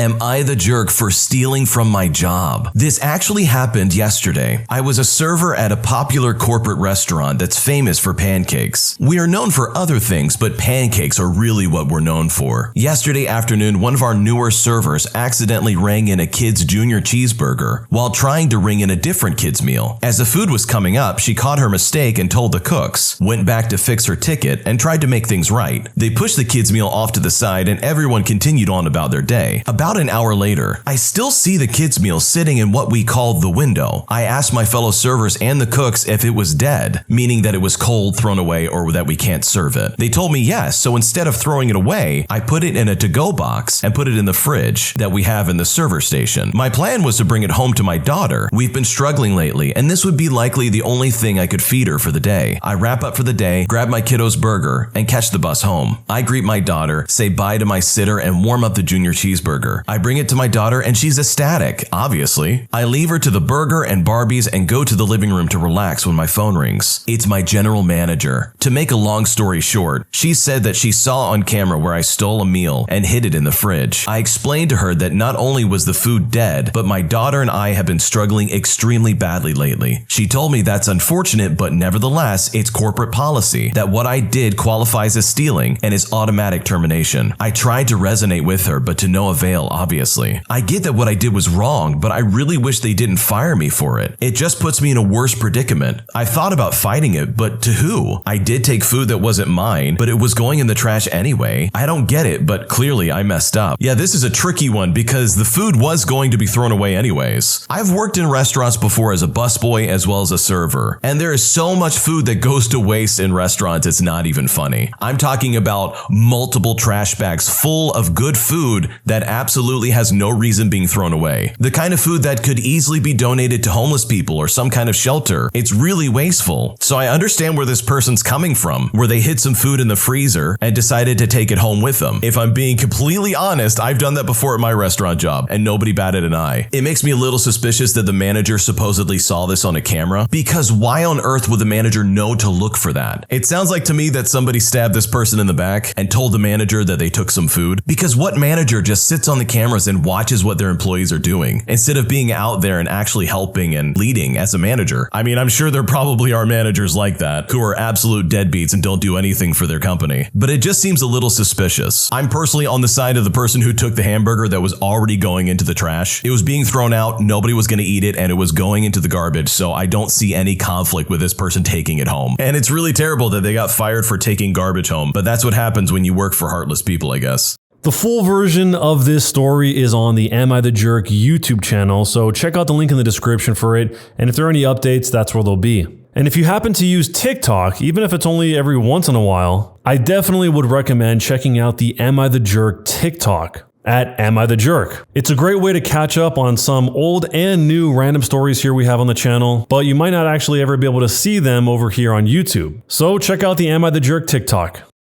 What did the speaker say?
Am I the jerk for stealing from my job? This actually happened yesterday. I was a server at a popular corporate restaurant that's famous for pancakes. We are known for other things, but pancakes are really what we're known for. Yesterday afternoon, one of our newer servers accidentally rang in a kid's junior cheeseburger while trying to ring in a different kid's meal. As the food was coming up, she caught her mistake and told the cooks, went back to fix her ticket, and tried to make things right. They pushed the kid's meal off to the side and everyone continued on about their day. About an hour later, I still see the kids' meal sitting in what we called the window. I asked my fellow servers and the cooks if it was dead, meaning that it was cold, thrown away, or that we can't serve it. They told me yes, so instead of throwing it away, I put it in a to-go box and put it in the fridge that we have in the server station. My plan was to bring it home to my daughter. We've been struggling lately, and this would be likely the only thing I could feed her for the day. I wrap up for the day, grab my kiddo's burger, and catch the bus home. I greet my daughter, say bye to my sitter, and warm up the junior cheeseburger. I bring it to my daughter and she's ecstatic, obviously. I leave her to the burger and Barbies and go to the living room to relax when my phone rings. It's my general manager. To make a long story short, she said that she saw on camera where I stole a meal and hid it in the fridge. I explained to her that not only was the food dead, but my daughter and I have been struggling extremely badly lately. She told me that's unfortunate, but nevertheless, it's corporate policy that what I did qualifies as stealing and is automatic termination. I tried to resonate with her, but to no avail, obviously. I get that what I did was wrong, but I really wish they didn't fire me for it. It just puts me in a worse predicament. I thought about fighting it, but to who? I did take food that wasn't mine, but it was going in the trash anyway. I don't get it, but clearly I messed up. Yeah, this is a tricky one because the food was going to be thrown away anyways. I've worked in restaurants before as a busboy as well as a server, and there is so much food that goes to waste in restaurants it's not even funny. I'm talking about multiple trash bags full of good food that absolutely has no reason being thrown away. The kind of food that could easily be donated to homeless people or some kind of shelter. It's really wasteful. So I understand where this person's coming from, where they hid some food in the freezer and decided to take it home with them. If I'm being completely honest, I've done that before at my restaurant job and nobody batted an eye. It makes me a little suspicious that the manager supposedly saw this on a camera, because why on earth would the manager know to look for that? It sounds like to me that somebody stabbed this person in the back and told the manager that they took some food, because what manager just sits on the cameras and watches what their employees are doing instead of being out there and actually helping and leading as a manager? I mean, I'm sure there probably are managers like that who are absolute deadbeats and don't do anything for their company, but it just seems a little suspicious. I'm personally on the side of the person who took the hamburger that was already going into the trash. It was being thrown out, nobody was going to eat it, and it was going into the garbage, so I don't see any conflict with this person taking it home. And it's really terrible that they got fired for taking garbage home, but that's what happens when you work for heartless people, I guess. The full version of this story is on the Am I the Jerk YouTube channel, so check out the link in the description for it, and if there are any updates, that's where they'll be. And if you happen to use TikTok, even if it's only every once in a while, I definitely would recommend checking out the Am I the Jerk TikTok at Am I the Jerk. It's a great way to catch up on some old and new random stories here we have on the channel, but you might not actually ever be able to see them over here on YouTube. So check out the Am I the Jerk TikTok.